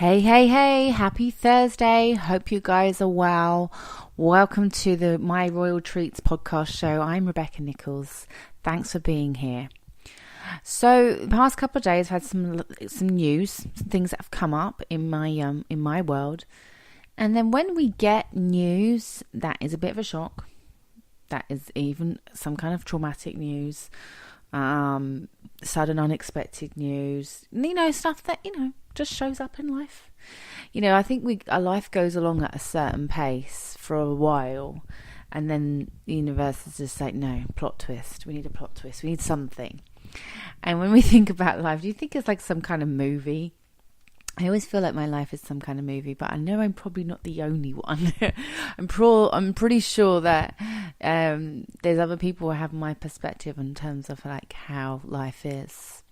Hey, happy Thursday. Hope you guys are well. Welcome to the My Royal Treats podcast show. I'm Rebecca Nichols. Thanks for being here. So the past couple of days I've had some news, some things that have come up in my world. And then when we get news that is a bit of a shock, that is even some kind of traumatic news, sudden unexpected news, stuff that, just shows up in life. I think our life goes along at a certain pace for a while, and then the universe is just like, no, plot twist. We need a plot twist. We need something. And when we think about life, do you think it's like some kind of movie? I always feel like my life is some kind of movie, but I know I'm probably not the only one. I'm pretty sure that there's other people who have my perspective in terms of like how life is.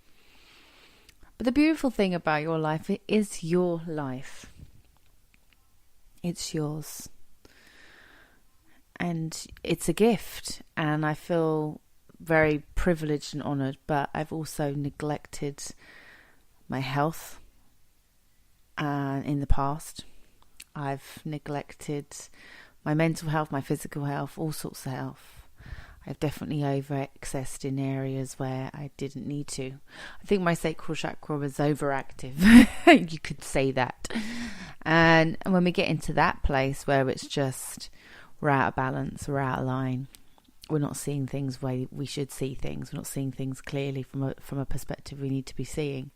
But the beautiful thing about your life, it is your life. It's yours. And it's a gift. And I feel very privileged and honoured, but I've also neglected my health in the past. I've neglected my mental health, my physical health, all sorts of health. I've definitely over-accessed in areas where I didn't need to. I think my sacral chakra was overactive. You could say that. And when we get into that place where it's just we're out of balance, we're out of line, we're not seeing things the way we should see things, we're not seeing things clearly from a perspective we need to be seeing.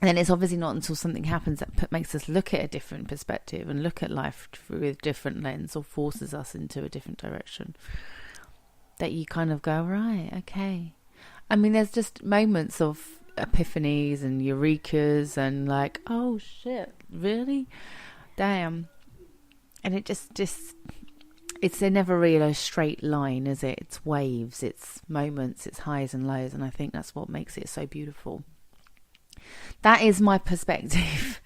And then it's obviously not until something happens that makes us look at a different perspective and look at life through a different lens, or forces us into a different direction, that you kind of go, right, okay. I mean, there's just moments of epiphanies and eurekas and like, oh shit, really? Damn. And it just it's never really a straight line, is it? It's waves, it's moments, it's highs and lows. And I think that's what makes it so beautiful. That is my perspective.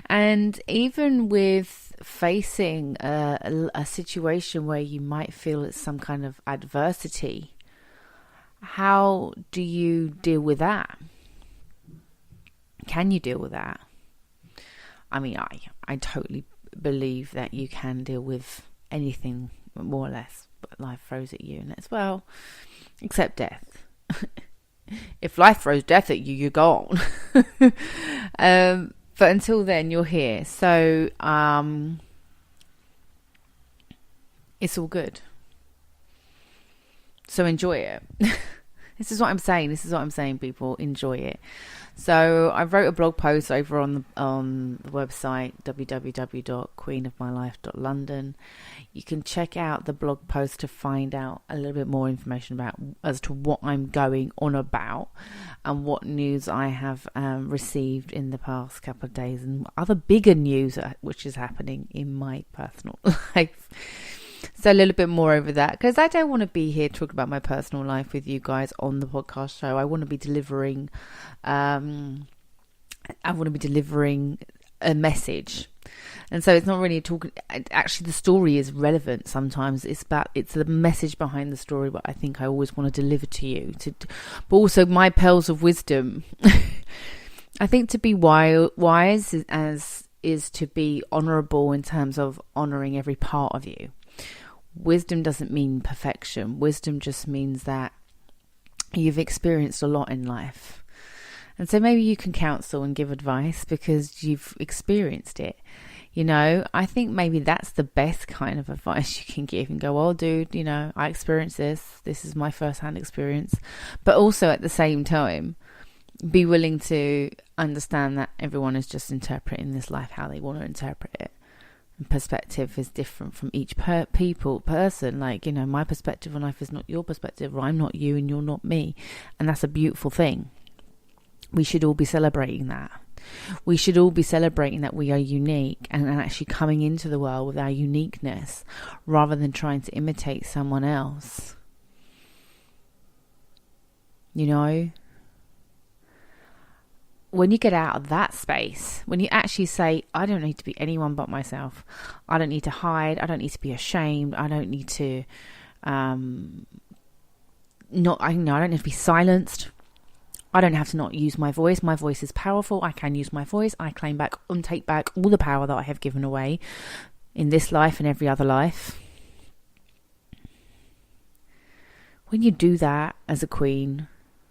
And even with facing a situation where you might feel it's some kind of adversity, how do you deal with that? Can you deal with that? I mean, I totally believe that you can deal with anything, more or less, but life throws at you, and as well, except death. If life throws death at you, you're gone. But until then, you're here. So it's all good. So enjoy it. This is what I'm saying, people. Enjoy it. So I wrote a blog post over on the website www.queenofmylife.london. You can check out the blog post to find out a little bit more information as to what I'm going on about and what news I have received in the past couple of days, and other bigger news which is happening in my personal life. So a little bit more over that, because I don't want to be here talking about my personal life with you guys on the podcast show. I want to be delivering a message. And so it's not really talking, actually the story is relevant sometimes. It's the message behind the story, what I think I always want to deliver to you. But also my pearls of wisdom. I think to be wise is to be honourable in terms of honouring every part of you. Wisdom doesn't mean perfection. Wisdom just means that you've experienced a lot in life. And so maybe you can counsel and give advice because you've experienced it. I think maybe that's the best kind of advice you can give and go, oh, dude, I experienced this. This is my first-hand experience. But also at the same time, be willing to understand that everyone is just interpreting this life how they want to interpret it. And perspective is different from each person. Like, my perspective on life is not your perspective, or I'm not you and you're not me. And that's a beautiful thing. We should all be celebrating that. We should all be celebrating that we are unique and actually coming into the world with our uniqueness rather than trying to imitate someone else. When you get out of that space, when you actually say, I don't need to be anyone but myself. I don't need to hide. I don't need to be ashamed. I don't need to I don't need to be silenced. I don't have to not use my voice. My voice is powerful. I can use my voice. I claim back and take back all the power that I have given away in this life and every other life. When you do that as a queen,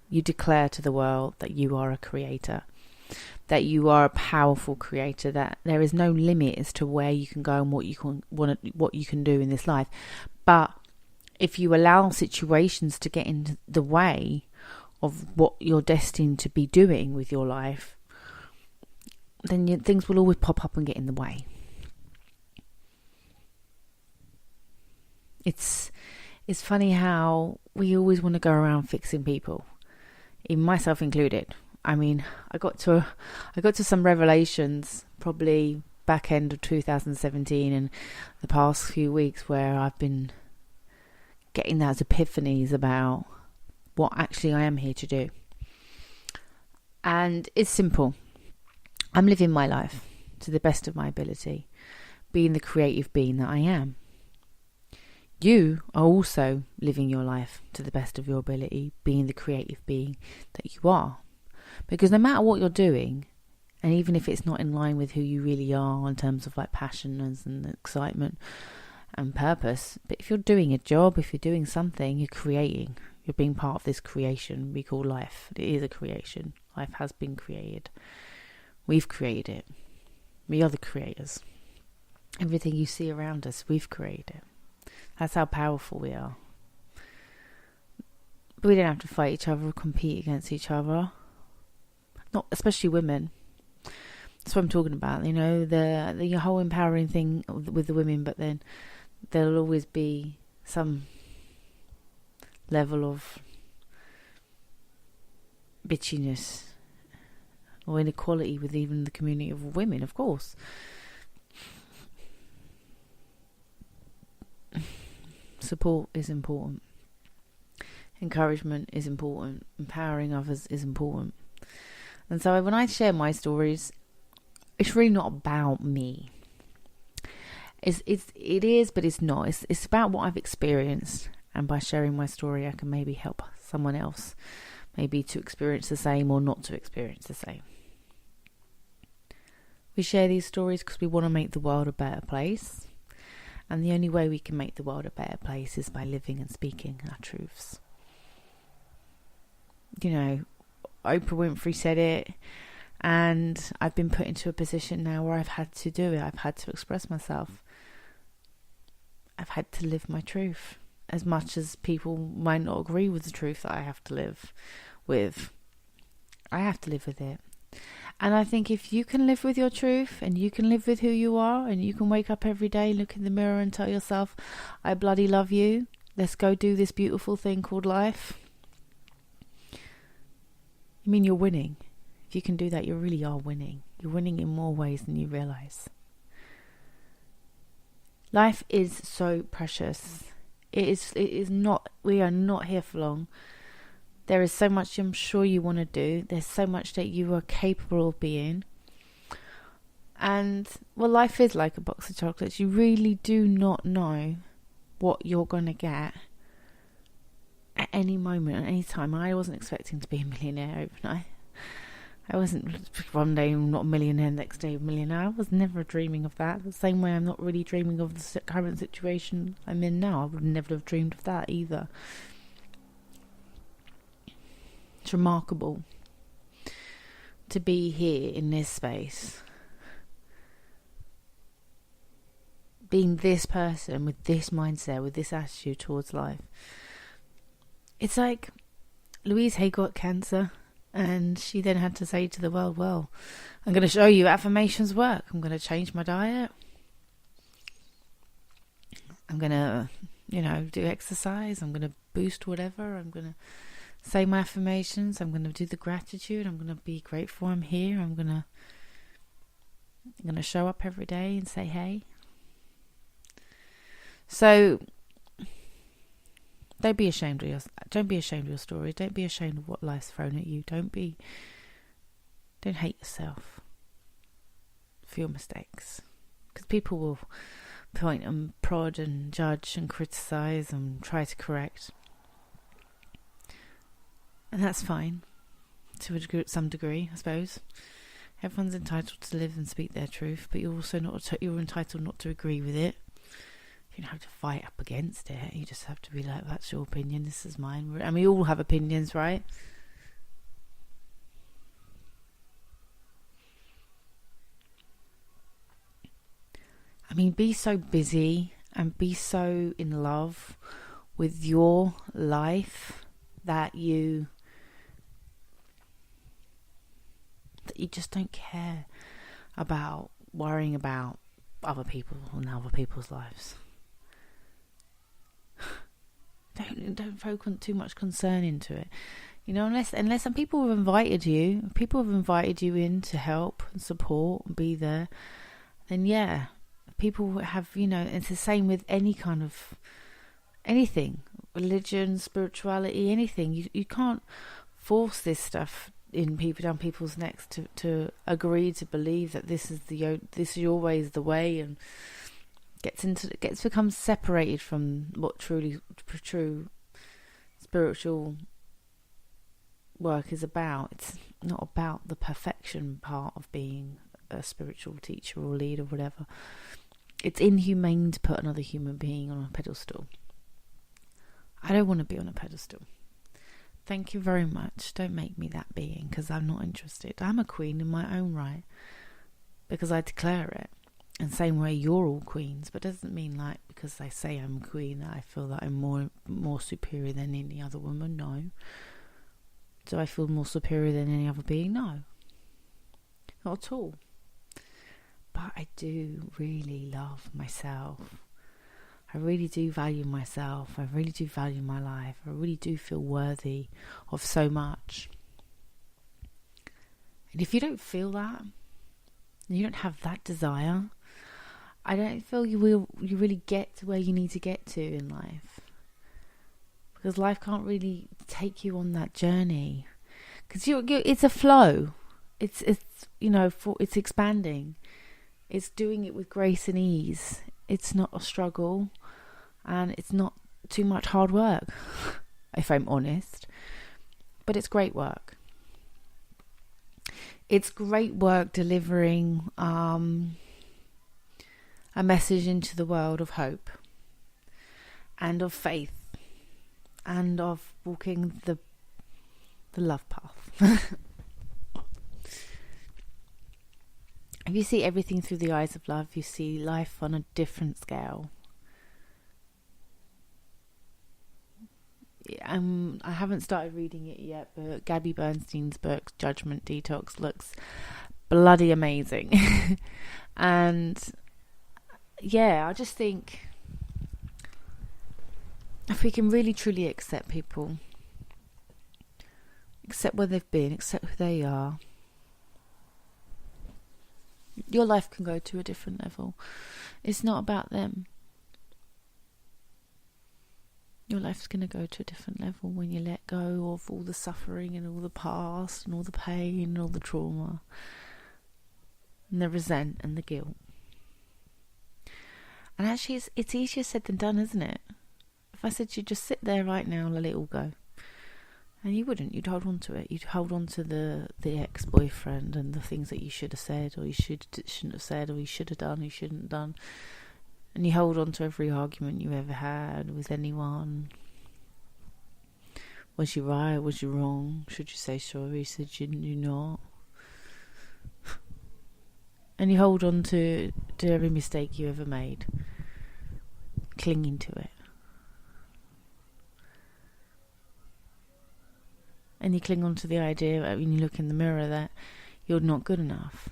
you declare to the world that you are a creator, that you are a powerful creator, that there is no limit as to where you can go and what you can do in this life. But if you allow situations to get in the way of what you're destined to be doing with your life, then things will always pop up and get in the way. It's funny how we always want to go around fixing people, even myself included. I mean, I got to some revelations probably back end of 2017 and the past few weeks where I've been getting those epiphanies about what actually I am here to do. And it's simple. I'm living my life to the best of my ability, being the creative being that I am. You are also living your life to the best of your ability, being the creative being that you are. Because no matter what you're doing, and even if it's not in line with who you really are in terms of like passion and excitement and purpose, but if you're doing a job, if you're doing something, you're creating. You're being part of this creation we call life. It is a creation. Life has been created. We've created it. We are the creators. Everything you see around us, we've created it. That's how powerful we are. But we don't have to fight each other or compete against each other. Not especially women. That's what I'm talking about. You know, the whole empowering thing with the women, but then there'll always be some level of bitchiness or inequality with even the community of women, of course. Support is important. Encouragement is important. Empowering others is important. And so when I share my stories, it's really not about me. It is, but it's not. It's about what I've experienced. And by sharing my story, I can maybe help someone else, maybe to experience the same or not to experience the same. We share these stories because we want to make the world a better place. And the only way we can make the world a better place is by living and speaking our truths. You know, Oprah Winfrey said it, and I've been put into a position now where I've had to do it. I've had to express myself. I've had to live my truth. As much as people might not agree with the truth that I have to live with, I have to live with it. And I think if you can live with your truth and you can live with who you are and you can wake up every day, look in the mirror and tell yourself, I bloody love you. Let's go do this beautiful thing called life. I mean, you're winning. If you can do that, you really are winning. You're winning in more ways than you realise. Life is so precious. It is not, we are not here for long. There is so much I'm sure you want to do. There's so much that you are capable of being. And, well, life is like a box of chocolates. You really do not know what you're going to get at any moment, at any time. I wasn't expecting to be a millionaire overnight. I wasn't one day not a millionaire, next day a millionaire. I was never dreaming of that. The same way I'm not really dreaming of the current situation I'm in now. I would never have dreamed of that either. It's remarkable to be here in this space. Being this person with this mindset, with this attitude towards life. It's like Louise Hay got cancer. And she then had to say to the world, well, I'm going to show you affirmations work. I'm going to change my diet. I'm going to, do exercise. I'm going to boost whatever. I'm going to say my affirmations. I'm going to do the gratitude. I'm going to be grateful I'm here. I'm going to show up every day and say, hey. So don't be ashamed of your story. Don't be ashamed of what life's thrown at you. Don't hate yourself for your mistakes, because people will point and prod and judge and criticize and try to correct, and that's fine. to some degree, I suppose. Everyone's entitled to live and speak their truth, but you're also you're entitled not to agree with it. You don't have to fight up against it. You just have to be like, that's your opinion, this is mine. And we all have opinions, right? I mean, be so busy and be so in love with your life that you just don't care about worrying about other people and other people's lives. Don't focus too much concern into it, unless some people have invited you in to help and support and be there, then yeah, people have, it's the same with any kind of anything, religion, spirituality, anything. You can't force this stuff down people's necks to agree to believe that this is always the way, and becomes separated from what true spiritual work is about. It's not about the perfection part of being a spiritual teacher or leader or whatever. It's inhumane to put another human being on a pedestal. I don't want to be on a pedestal. Thank you very much. Don't make me that being, because I'm not interested. I'm a queen in my own right, because I declare it. And same way, you're all queens, but doesn't mean like because I say I'm a queen that I feel that I'm more superior than any other woman. No. Do I feel more superior than any other being? No. Not at all. But I do really love myself. I really do value myself. I really do value my life. I really do feel worthy of so much. And if you don't feel that, and you don't have that desire, I don't feel you really get to where you need to get to in life. Because life can't really take you on that journey. Because it's a flow. It's expanding. It's doing it with grace and ease. It's not a struggle, and it's not too much hard work, if I'm honest. But it's great work. It's great work delivering a message into the world of hope and of faith and of walking the love path. If you see everything through the eyes of love, you see life on a different scale. I haven't started reading it yet, but Gabby Bernstein's book, Judgement, Detox, looks bloody amazing. And yeah, I just think if we can really truly accept people, accept where they've been, accept who they are, your life can go to a different level. It's not about them. Your life's going to go to a different level when you let go of all the suffering and all the past and all the pain and all the trauma and the resent and the guilt. And actually it's easier said than done, isn't it? If I said to you, just sit there right now and let it all go. And you wouldn't. You'd hold on to it. You'd hold on to the ex-boyfriend and the things that you should have said, or you shouldn't have said, or you should have done, or you shouldn't have done. And you hold on to every argument you ever had with anyone. Was you right? Was you wrong? Should you say sorry? Should you not? And you hold on to every mistake you ever made, clinging to it. And you cling on to the idea that when you look in the mirror that you're not good enough.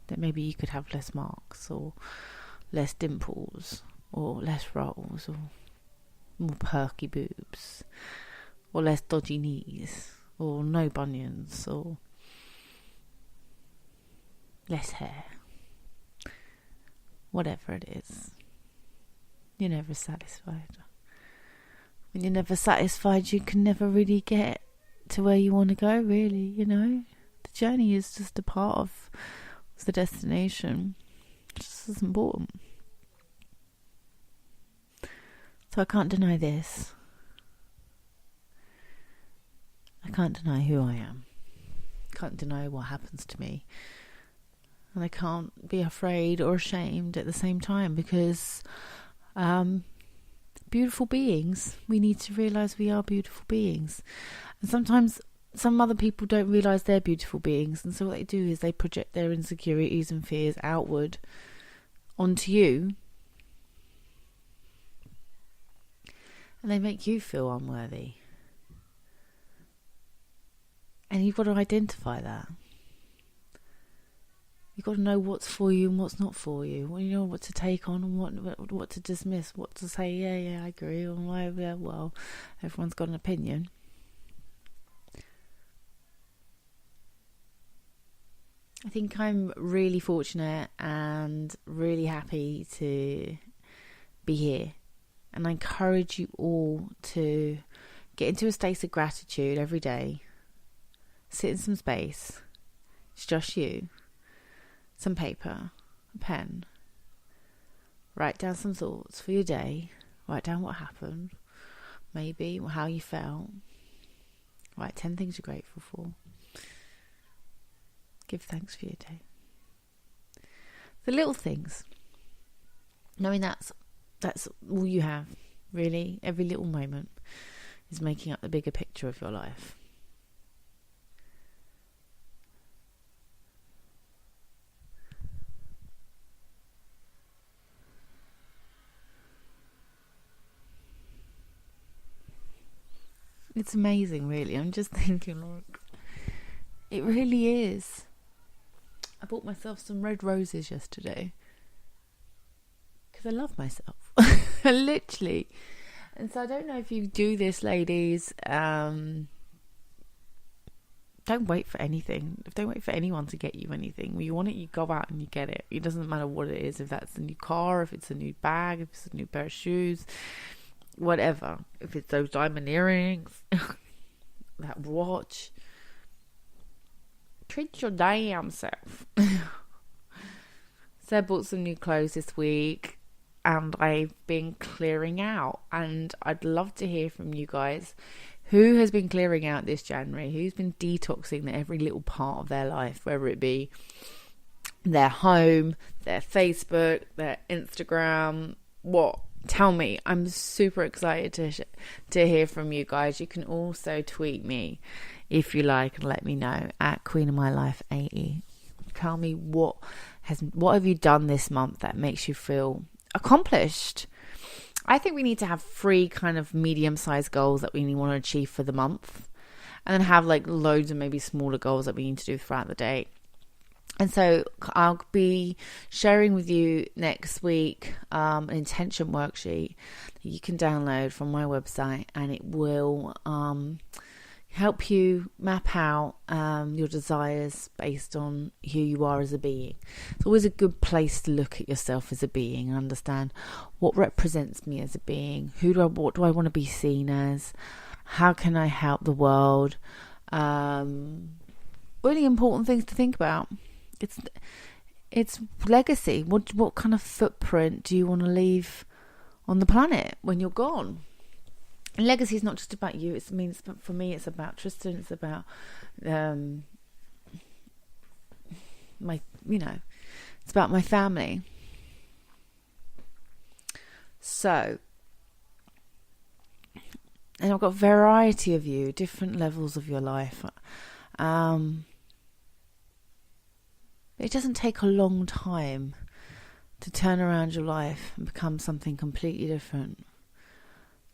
That maybe you could have less marks, or less dimples, or less rolls, or more perky boobs, or less dodgy knees, or no bunions, or less hair. Whatever it is. You're never satisfied. When you're never satisfied, you can never really get to where you want to go, really, The journey is just a part of the destination. It's just as important. So I can't deny this. I can't deny who I am. I can't deny what happens to me. And I can't be afraid or ashamed at the same time, because beautiful beings, we need to realise we are beautiful beings. And sometimes some other people don't realise they're beautiful beings, and so what they do is they project their insecurities and fears outward onto you, and they make you feel unworthy. And you've got to identify that. You've got to know what's for you and what's not for you. Well, you know what to take on and what to dismiss, what to say, yeah, I agree, or well, everyone's got an opinion. I think I'm really fortunate and really happy to be here. And I encourage you all to get into a state of gratitude every day. Sit in some space. It's just you. Some paper, a pen. Write down some thoughts for your day. Write down what happened. Maybe how you felt. Write 10 things you're grateful for. Give thanks for your day. The little things. Knowing that's all you have, really. Every little moment is making up the bigger picture of your life. It's amazing, really. I'm just thinking, like, it really is. I bought myself some red roses yesterday because I love myself. Literally. And so I don't know if you do this, ladies. Don't wait for anything. Don't wait for anyone to get you anything. When you want it, you go out and you get it. It doesn't matter what it is. If that's a new car, if it's a new bag, if it's a new pair of shoes, whatever. If it's those diamond earrings, that watch. Treat your damn self. So I bought some new clothes this week, and I've been clearing out, and I'd love to hear from you guys. Who has been clearing out this January? Who's been detoxing every little part of their life, whether it be their home, their Facebook, their Instagram, what? Tell me. I'm super excited to hear from you guys. You can also tweet me if you like and let me know at Queen of My Life 80. Tell me what have you done this month that makes you feel accomplished. I think we need to have 3 kind of medium-sized goals that we want to achieve for the month, and then have like loads of maybe smaller goals that we need to do throughout the day. And so I'll be sharing with you next week an intention worksheet that you can download from my website, and it will help you map out your desires based on who you are as a being. It's always a good place to look at yourself as a being and understand what represents me as a being. What do I want to be seen as? How can I help the world? Really important things to think about. It's legacy. What kind of footprint do you want to leave on the planet when you're gone? And legacy is not just about you. For me, it's about Tristan. It's about it's about my family. So, and I've got a variety of you, different levels of your life. It doesn't take a long time to turn around your life and become something completely different.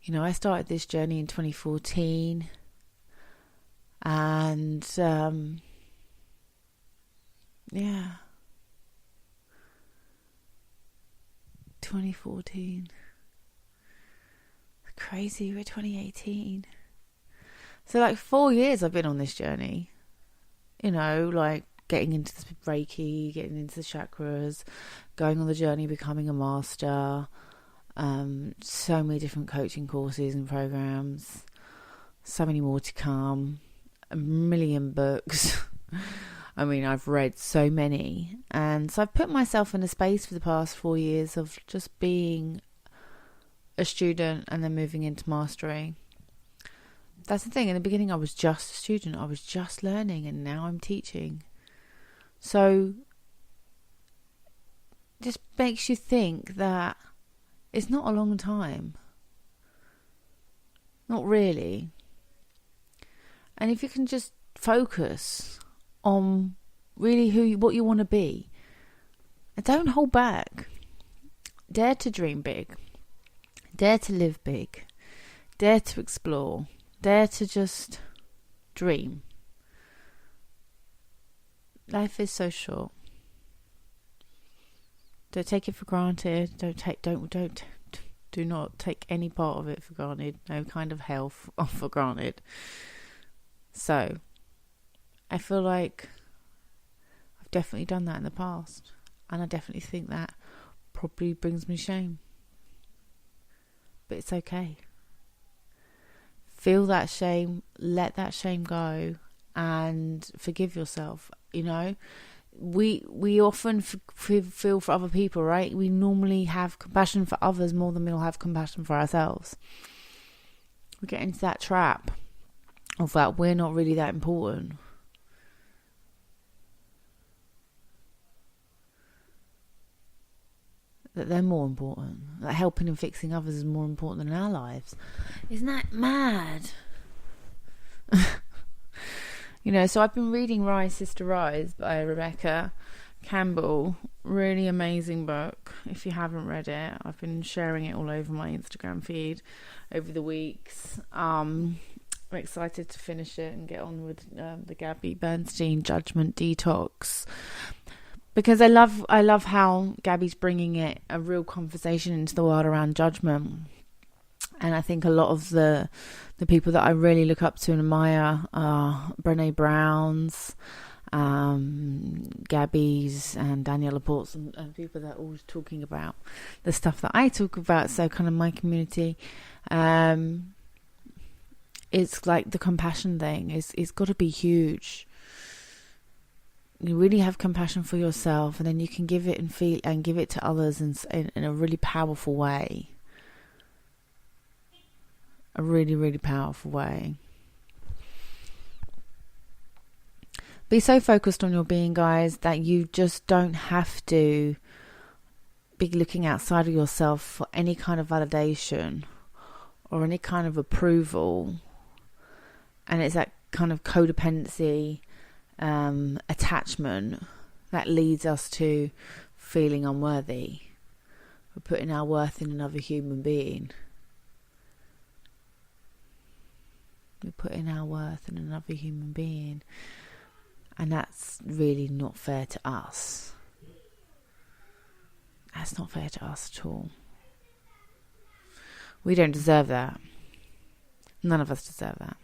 You know, I started this journey in 2014, and 2014. Crazy, we're 2018. So like 4 years I've been on this journey. You know, like getting into the Reiki, getting into the chakras, going on the journey, becoming a master, so many different coaching courses and programs, so many more to come, a million books. I mean, I've read so many, and so I've put myself in a space for the past 4 years of just being a student and then moving into mastery. That's the thing. In the beginning, I was just a student. I was just learning, and now I'm teaching. So just makes you think that it's not a long time. Not really. And if you can just focus on really what you want to be, and don't hold back. Dare to dream big. Dare to live big. Dare to explore. Dare to just dream. Life is so short. Don't take it for granted. Do not take any part of it for granted. No kind of health for granted. So, I feel like I've definitely done that in the past. And I definitely think that probably brings me shame. But it's okay. Feel that shame. Let that shame go. And forgive yourself. You know, we often feel for other people, right? We normally have compassion for others more than we'll have compassion for ourselves. We get into that trap of that we're not really that important. That they're more important. That helping and fixing others is more important than our lives. Isn't that mad? You know, so I've been reading Rise, Sister Rise by Rebecca Campbell. Really amazing book. If you haven't read it, I've been sharing it all over my Instagram feed over the weeks. I'm excited to finish it and get on with the Gabby Bernstein Judgement Detox. Because I love how Gabby's bringing it a real conversation into the world around judgment. And I think a lot of the people that I really look up to and admire are Brené Brown's, Gabby's and Danielle Laporte's and people that are always talking about the stuff that I talk about. So kind of my community, it's like the compassion thing. It's got to be huge. You really have compassion for yourself, and then you can give it and feel and give it to others in a really powerful way. A really, really powerful way. Be so focused on your being, guys, that you just don't have to be looking outside of yourself for any kind of validation or any kind of approval. And it's that kind of codependency, attachment that leads us to feeling unworthy. We're putting our worth in another human being. We're putting our worth in another human being. And that's really not fair to us. That's not fair to us at all. We don't deserve that. None of us deserve that.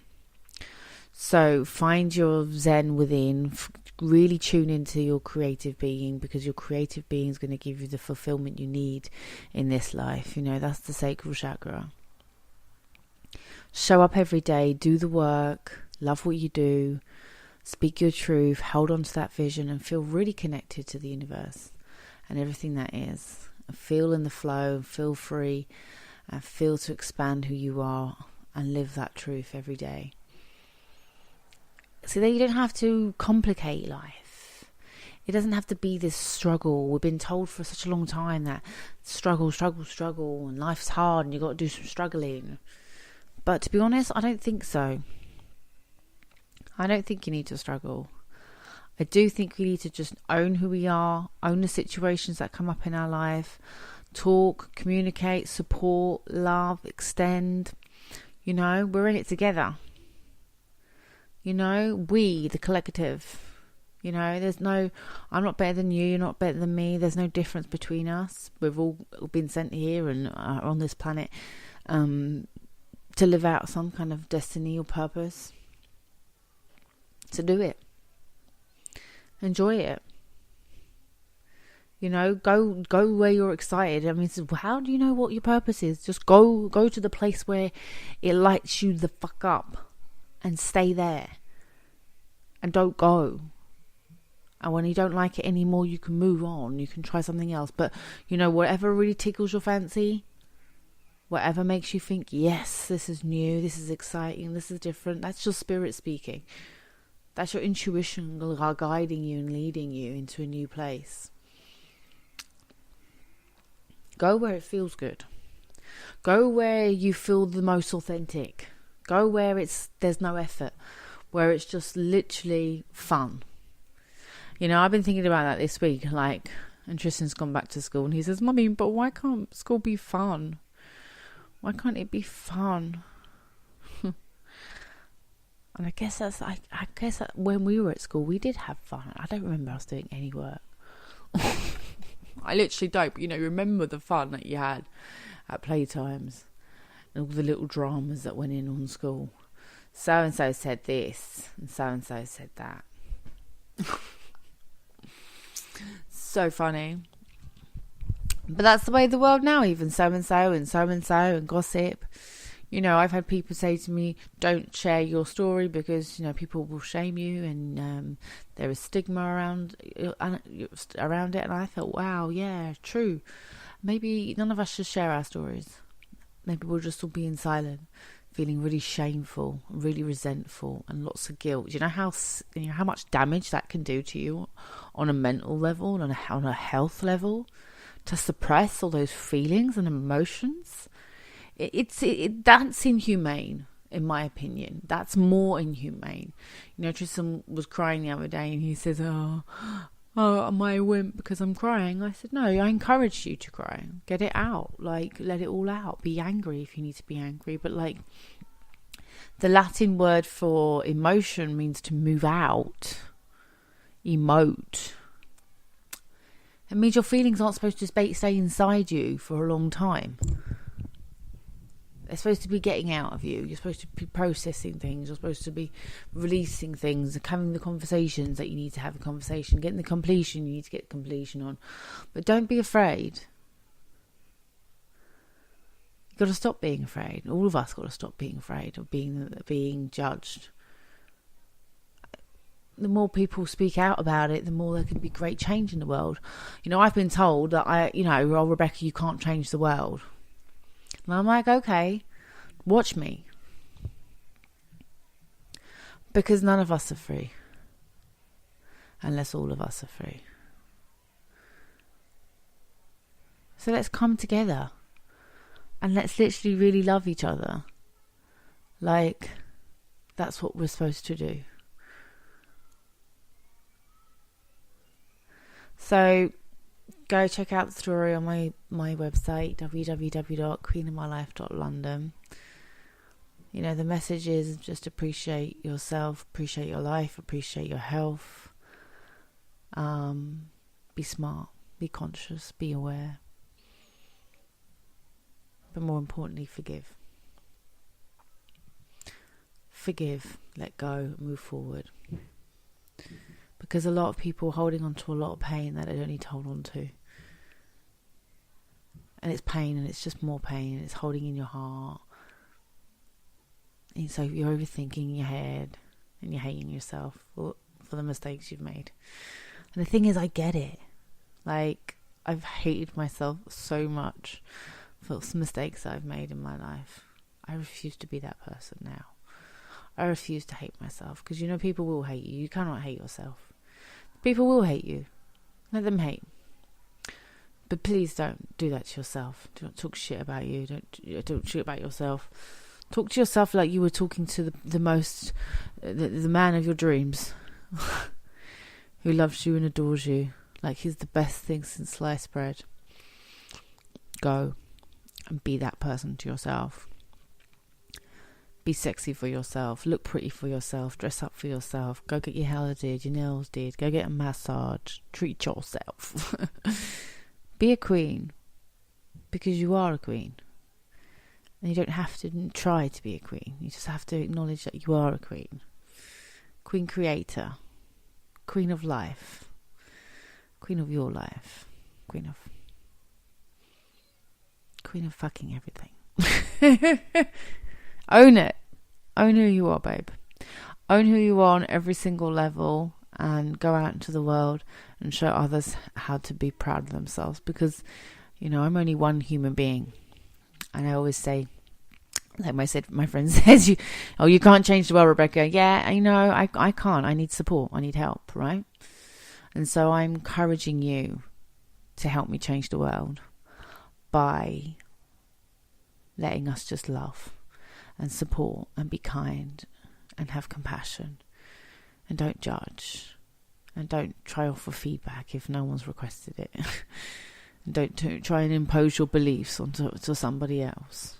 So find your zen within. Really tune into your creative being, because your creative being is going to give you the fulfillment you need in this life. You know, that's the sacral chakra. Show up every day, do the work, love what you do, speak your truth, hold on to that vision and feel really connected to the universe and everything that is. Feel in the flow, feel free, and feel to expand who you are and live that truth every day. So that you don't have to complicate life. It doesn't have to be this struggle. We've been told for such a long time that struggle, and life's hard and you've got to do some struggling. But to be honest, I don't think so. I don't think you need to struggle. I do think we need to just own who we are, own the situations that come up in our life, talk, communicate, support, love, extend. You know, we're in it together. You know, we, the collective. You know, there's no, I'm not better than you, you're not better than me. There's no difference between us. We've all been sent here and are on this planet to live out some kind of destiny or purpose. To do it. Enjoy it. You know, go where you're excited. I mean, how do you know what your purpose is? Just go to the place where it lights you the fuck up and stay there. And don't go. And when you don't like it anymore, you can move on. You can try something else. But, you know, whatever really tickles your fancy, Whatever makes you think, yes, this is new, this is exciting, this is different, that's your spirit speaking. That's your intuition guiding you and leading you into a new place. Go where it feels good. Go where you feel the most authentic. Go where there's no effort, where it's just literally fun. You know, I've been thinking about that this week, like, and Tristan's gone back to school and he says, Mummy, but why can't school be fun? Why can't it be fun? And I guess that when we were at school, we did have fun. I don't remember us doing any work. I literally don't, but, you know, remember the fun that you had at playtimes and all the little dramas that went in on school. So-and-so said this and so-and-so said that. So funny. But that's the way of the world now, even so-and-so and so-and-so and gossip. You know, I've had people say to me, don't share your story because, you know, people will shame you and there is stigma around it. And I thought, wow, yeah, true. Maybe none of us should share our stories. Maybe we'll just all be in silence, feeling really shameful, really resentful and lots of guilt. Do you know how much damage that can do to you on a mental level, on a health level, to suppress all those feelings and emotions? That's inhumane, in my opinion. That's more inhumane. You know, Tristan was crying the other day and he says, oh, am I a wimp because I'm crying? I said, no, I encouraged you to cry. Get it out. Like, let it all out. Be angry if you need to be angry. But, like, the Latin word for emotion means to move out. Emote. It means your feelings aren't supposed to stay inside you for a long time. They're supposed to be getting out of you. You're supposed to be processing things. You're supposed to be releasing things, having the conversations that you need to have a conversation, getting the completion you need to get completion on. But don't be afraid. You've got to stop being afraid. All of us got to stop being afraid of being judged. The more people speak out about it, the more there can be great change in the world. You know, I've been told that oh, Rebecca, you can't change the world. And I'm like, okay, watch me. Because none of us are free. Unless all of us are free. So let's come together. And let's literally really love each other. Like, that's what we're supposed to do. So go check out the story on my website, www.queenofmylife.london. You know, the message is just appreciate yourself, appreciate your life, appreciate your health. Be smart, be conscious, be aware. But more importantly, forgive. Forgive, let go, move forward. Because a lot of people are holding on to a lot of pain that they don't need to hold on to. And it's pain, and it's just more pain, and it's holding in your heart. And so you're overthinking in your head, and you're hating yourself for the mistakes you've made. And the thing is, I get it. Like, I've hated myself so much for some mistakes that I've made in my life. I refuse to be that person now. I refuse to hate myself, because you know people will hate you. You cannot hate yourself. People will hate you. Let them hate. But please don't do that to yourself. Do not talk shit about you. Don't talk shit about yourself. Talk to yourself like you were talking to the man of your dreams, who loves you and adores you, like he's the best thing since sliced bread. Go and be that person to yourself. Be sexy for yourself. Look pretty for yourself. Dress up for yourself. Go get your hair did, your nails did. Go get a massage. Treat yourself. Be a queen. Because you are a queen. And you don't have to try to be a queen. You just have to acknowledge that you are a queen. Queen creator. Queen of life. Queen of your life. Queen of fucking everything. Own it. Own who you are, babe. Own who you are on every single level, and go out into the world and show others how to be proud of themselves. Because, you know, I'm only one human being, And I always say, like my friend says, you can't change the world, Rebecca. Yeah, I can't. I need support. I need help, right? And so I'm encouraging you to help me change the world by letting us just love and support and be kind and have compassion and don't judge and don't try offer feedback if no one's requested it. And don't try and impose your beliefs onto somebody else.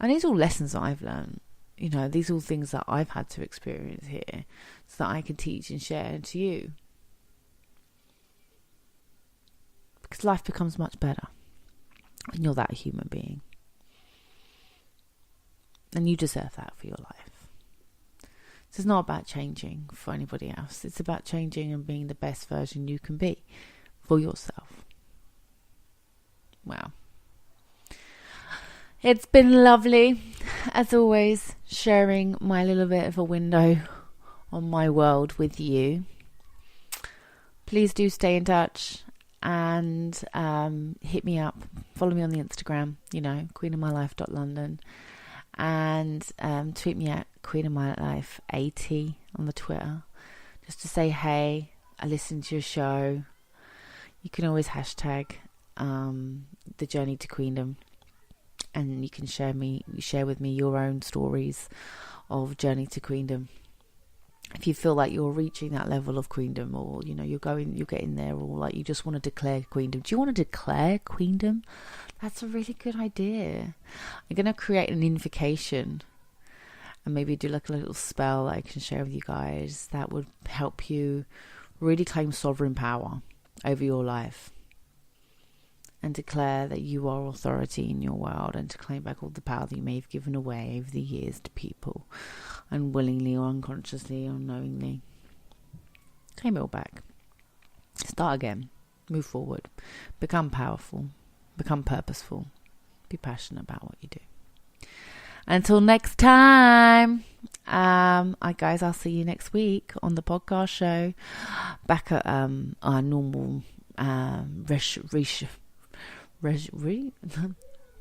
And these are all lessons that I've learned. These are all things that I've had to experience here so that I can teach and share to you. Because life becomes much better when you're that human being. And you deserve that for your life. So it's not about changing for anybody else. It's about changing and being the best version you can be for yourself. Wow. It's been lovely, as always, sharing my little bit of a window on my world with you. Please do stay in touch and hit me up. Follow me on the Instagram, queenofmylife.london. And tweet me at queenofmylife80 on the Twitter. Just to say, hey, I listened to your show. You can always hashtag the journey to queendom. And you can share with me your own stories of journey to queendom. If you feel like you're reaching that level of queendom, or you're getting there, or like you just want to declare queendom. Do you want to declare queendom? That's a really good idea. I'm going to create an invocation and maybe do like a little spell that I can share with you guys that would help you really claim sovereign power over your life. And declare that you are authority in your world, and to claim back all the power that you may have given away over the years to people, unwillingly or unconsciously or unknowingly. Claim it all back. Start again. Move forward. Become powerful. Become purposeful. Be passionate about what you do. Until next time, guys, I'll see you next week on the podcast show. Back at our normal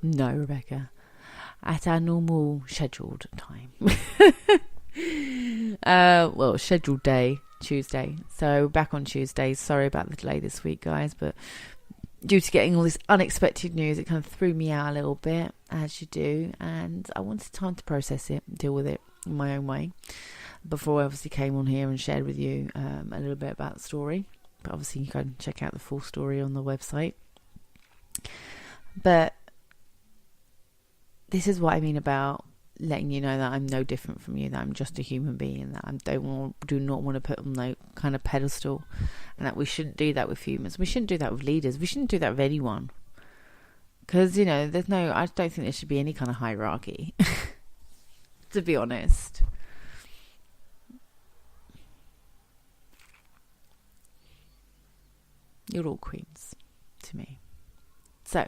no, Rebecca. At our normal scheduled time. Scheduled day, Tuesday. So back on Tuesdays. Sorry about the delay this week, guys, but due to getting all this unexpected news, it kind of threw me out a little bit, as you do, and I wanted time to process it, deal with it in my own way, before I obviously came on here and shared with you a little bit about the story. But obviously you can check out the full story on the website. But this is what I mean about letting you know that I'm no different from you, that I'm just a human being, that I do not want to put on no kind of pedestal, and that we shouldn't do that with humans. We shouldn't do that with leaders. We shouldn't do that with anyone. Because, I don't think there should be any kind of hierarchy, to be honest. You're all queens to me. So,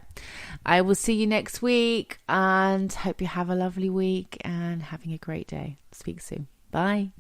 I will see you next week, and hope you have a lovely week and having a great day. Speak soon. Bye.